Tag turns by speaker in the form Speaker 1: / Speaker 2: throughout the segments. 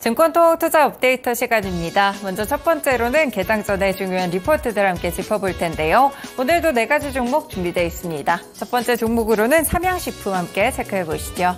Speaker 1: 증권통 투자 업데이터 시간입니다. 먼저 첫 번째로는 개장 전에 중요한 리포트들 함께 짚어볼 텐데요. 오늘도 4가지 종목 준비되어 있습니다. 첫 번째 종목으로는 삼양식품 함께 체크해 보시죠.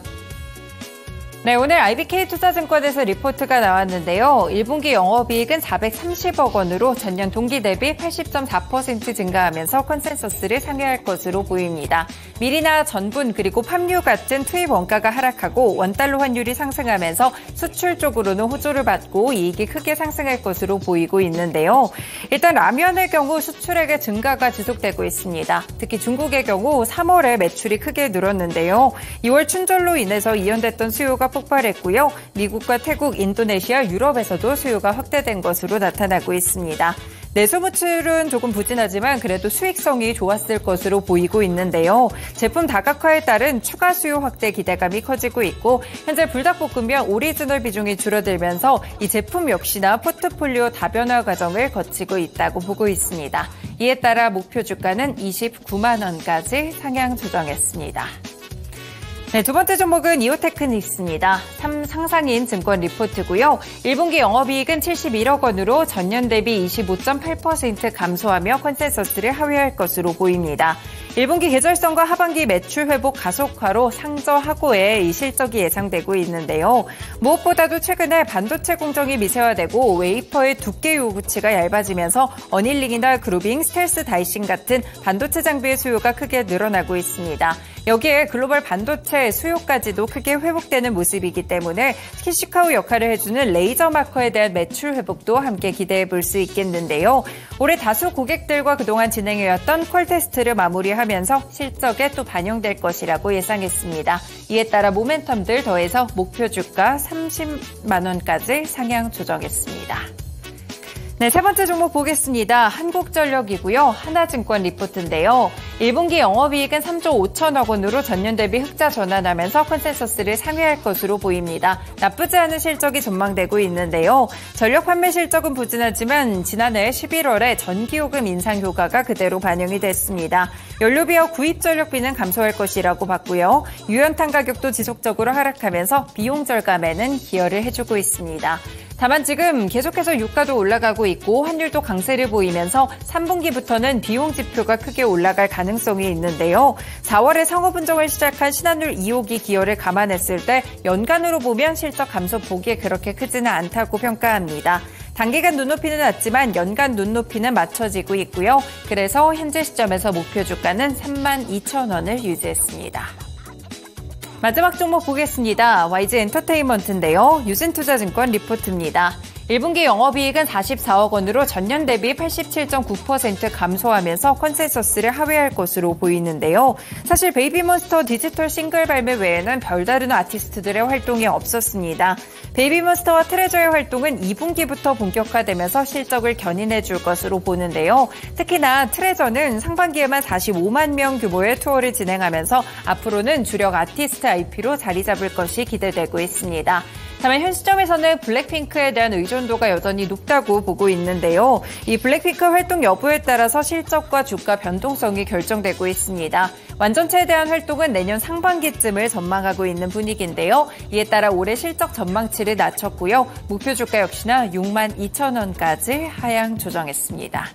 Speaker 1: 네, 오늘 IBK투자증권에서 리포트가 나왔는데요. 1분기 영업이익은 430억 원으로 전년 동기 대비 80.4% 증가하면서 컨센서스를 상회할 것으로 보입니다. 밀이나 전분 그리고 팜유 같은 투입 원가가 하락하고 원달러 환율이 상승하면서 수출 쪽으로는 호조를 받고 이익이 크게 상승할 것으로 보이고 있는데요. 일단 라면의 경우 수출액의 증가가 지속되고 있습니다. 특히 중국의 경우 3월에 매출이 크게 늘었는데요. 2월 춘절로 인해서 이연됐던 수요가 폭발했고요. 미국과 태국, 인도네시아, 유럽에서도 수요가 확대된 것으로 나타나고 있습니다. 내수 매출은 조금 부진하지만 그래도 수익성이 좋았을 것으로 보이고 있는데요. 제품 다각화에 따른 추가 수요 확대 기대감이 커지고 있고 현재 불닭볶음면 오리지널 비중이 줄어들면서 이 제품 역시나 포트폴리오 다변화 과정을 거치고 있다고 보고 있습니다. 이에 따라 목표 주가는 29만 원까지 상향 조정했습니다. 네, 두 번째 종목은 이오테크닉스입니다. 상상인 증권 리포트고요. 1분기 영업이익은 71억 원으로 전년 대비 25.8% 감소하며 컨센서스를 하회할 것으로 보입니다. 1분기 계절성과 하반기 매출 회복 가속화로 상저하고의 이 실적이 예상되고 있는데요. 무엇보다도 최근에 반도체 공정이 미세화되고 웨이퍼의 두께 요구치가 얇아지면서 어닐링이나 그루빙, 스텔스 다이싱 같은 반도체 장비의 수요가 크게 늘어나고 있습니다. 여기에 글로벌 반도체 수요까지도 크게 회복되는 모습이기 때문에 캐시카우 역할을 해주는 레이저 마커에 대한 매출 회복도 함께 기대해 볼 수 있겠는데요. 올해 다수 고객들과 그동안 진행해왔던 콜 테스트를 마무리하면서 실적에 또 반영될 것이라고 예상했습니다. 이에 따라 모멘텀들 더해서 목표 주가 30만 원까지 상향 조정했습니다. 네, 세 번째 종목 보겠습니다. 한국전력이고요. 하나증권 리포트인데요. 1분기 영업이익은 3조 5천억 원으로 전년 대비 흑자 전환하면서 컨센서스를 상회할 것으로 보입니다. 나쁘지 않은 실적이 전망되고 있는데요. 전력 판매 실적은 부진하지만 지난해 11월에 전기요금 인상 효과가 그대로 반영이 됐습니다. 연료비와 구입 전력비는 감소할 것이라고 봤고요. 유연탄 가격도 지속적으로 하락하면서 비용 절감에는 기여를 해주고 있습니다. 다만 지금 계속해서 유가도 올라가고 있고 환율도 강세를 보이면서 3분기부터는 비용 지표가 크게 올라갈 가능성이 있는데요. 4월에 상업 운정을 시작한 신한울 2호기 기여를 감안했을 때 연간으로 보면 실적 감소 폭이 그렇게 크지는 않다고 평가합니다. 단기간 눈높이는 낮지만 연간 눈높이는 맞춰지고 있고요. 그래서 현재 시점에서 목표 주가는 32,000원을 유지했습니다. 마지막 종목 보겠습니다. YG 엔터테인먼트인데요. 유진투자증권 리포트입니다. 1분기 영업이익은 44억 원으로 전년 대비 87.9% 감소하면서 컨센서스를 하회할 것으로 보이는데요. 사실 베이비몬스터 디지털 싱글 발매 외에는 별다른 아티스트들의 활동이 없었습니다. 베이비몬스터와 트레저의 활동은 2분기부터 본격화되면서 실적을 견인해 줄 것으로 보는데요. 특히나 트레저는 상반기에만 45만 명 규모의 투어를 진행하면서 앞으로는 주력 아티스트 IP로 자리 잡을 것이 기대되고 있습니다. 다만 현 시점에서는 블랙핑크에 대한 의존도가 여전히 높다고 보고 있는데요. 이 블랙핑크 활동 여부에 따라서 실적과 주가 변동성이 결정되고 있습니다. 완전체에 대한 활동은 내년 상반기쯤을 전망하고 있는 분위기인데요. 이에 따라 올해 실적 전망치를 낮췄고요. 목표 주가 역시나 62,000원까지 하향 조정했습니다.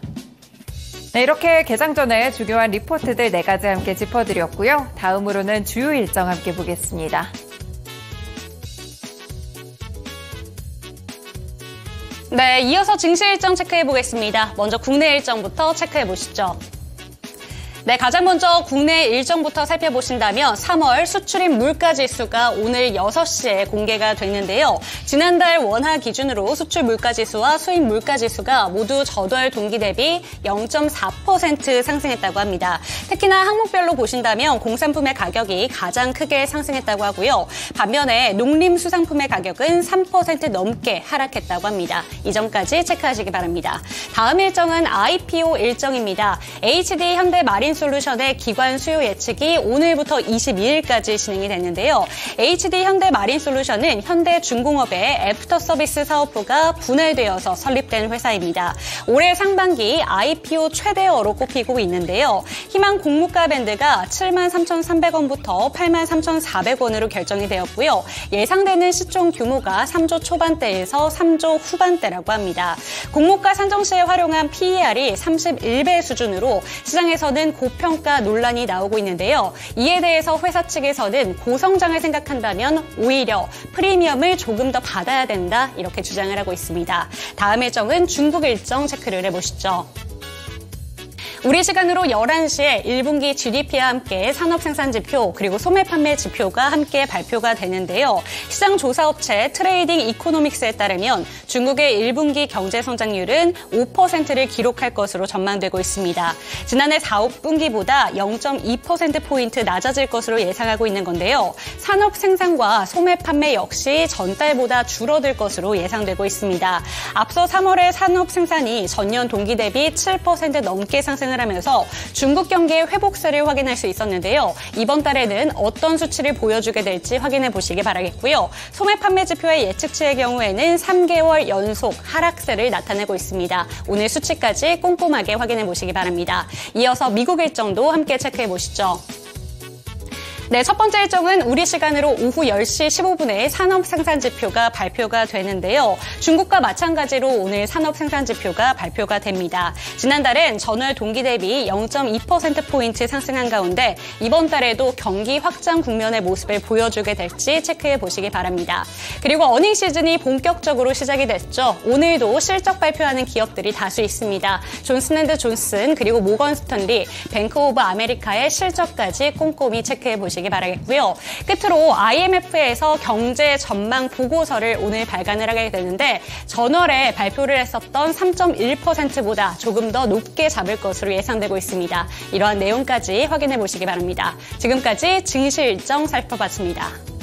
Speaker 1: 네, 이렇게 개장 전에 중요한 리포트들 4가지 함께 짚어드렸고요. 다음으로는 주요 일정 함께 보겠습니다.
Speaker 2: 네, 이어서 증시 일정 체크해 보겠습니다. 먼저 국내 일정부터 체크해 보시죠. 네, 가장 먼저 국내 일정부터 살펴보신다면 3월 수출입 물가지수가 오늘 6시에 공개가 됐는데요. 지난달 원화 기준으로 수출 물가지수와 수입 물가지수가 모두 저달 동기 대비 0.4% 상승했다고 합니다. 특히나 항목별로 보신다면 공산품의 가격이 가장 크게 상승했다고 하고요. 반면에 농림수산품의 가격은 3% 넘게 하락했다고 합니다. 이 점까지 체크하시기 바랍니다. 다음 일정은 IPO 일정입니다. HD 현대 마린 마린솔루션의 기관 수요 예측이 오늘부터 22일까지 진행이 됐는데요. HD 현대 마린솔루션은 현대중공업의 애프터 서비스 사업부가 분할되어서 설립된 회사입니다. 올해 상반기 IPO 최대어로 꼽히고 있는데요. 희망 공모가 밴드가 73,300원부터 83,400원으로 결정이 되었고요. 예상되는 시총 규모가 3조 초반대에서 3조 후반대라고 합니다. 공모가 산정 시에 활용한 PER이 31배 수준으로 시장에서는 고평가 논란이 나오고 있는데요. 이에 대해서 회사 측에서는 고성장을 생각한다면 오히려 프리미엄을 조금 더 받아야 된다 이렇게 주장을 하고 있습니다. 다음 일정은 중국 일정 체크를 해보시죠. 우리 시간으로 11시에 1분기 GDP와 함께 산업생산지표 그리고 소매판매 지표가 함께 발표가 되는데요. 시장조사업체 트레이딩 이코노믹스에 따르면 중국의 1분기 경제성장률은 5%를 기록할 것으로 전망되고 있습니다. 지난해 4, 5분기보다 0.2%포인트 낮아질 것으로 예상하고 있는 건데요. 산업생산과 소매판매 역시 전달보다 줄어들 것으로 예상되고 있습니다. 앞서 3월에 산업생산이 전년 동기 대비 7% 넘게 상승을 하면서 중국 경기의 회복세를 확인할 수 있었는데요. 이번 달에는 어떤 수치를 보여주게 될지 확인해 보시기 바라겠고요. 소매 판매 지표의 예측치의 경우에는 3개월 연속 하락세를 나타내고 있습니다. 오늘 수치까지 꼼꼼하게 확인해 보시기 바랍니다. 이어서 미국 일정도 함께 체크해 보시죠. 네, 첫 번째 일정은 우리 시간으로 오후 10시 15분에 산업생산지표가 발표가 되는데요. 중국과 마찬가지로 오늘 산업생산지표가 발표가 됩니다. 지난달엔 전월 동기 대비 0.2%포인트 상승한 가운데 이번 달에도 경기 확장 국면의 모습을 보여주게 될지 체크해 보시기 바랍니다. 그리고 어닝 시즌이 본격적으로 시작이 됐죠. 오늘도 실적 발표하는 기업들이 다수 있습니다. 존슨앤드존슨 그리고 모건 스턴리, 뱅크 오브 아메리카의 실적까지 꼼꼼히 체크해 보시기 바라겠고요. 끝으로 IMF에서 경제 전망 보고서를 오늘 발간을 하게 되는데 전월에 발표를 했었던 3.1%보다 조금 더 높게 잡을 것으로 예상되고 있습니다. 이러한 내용까지 확인해 보시기 바랍니다. 지금까지 증시 일정 살펴봤습니다.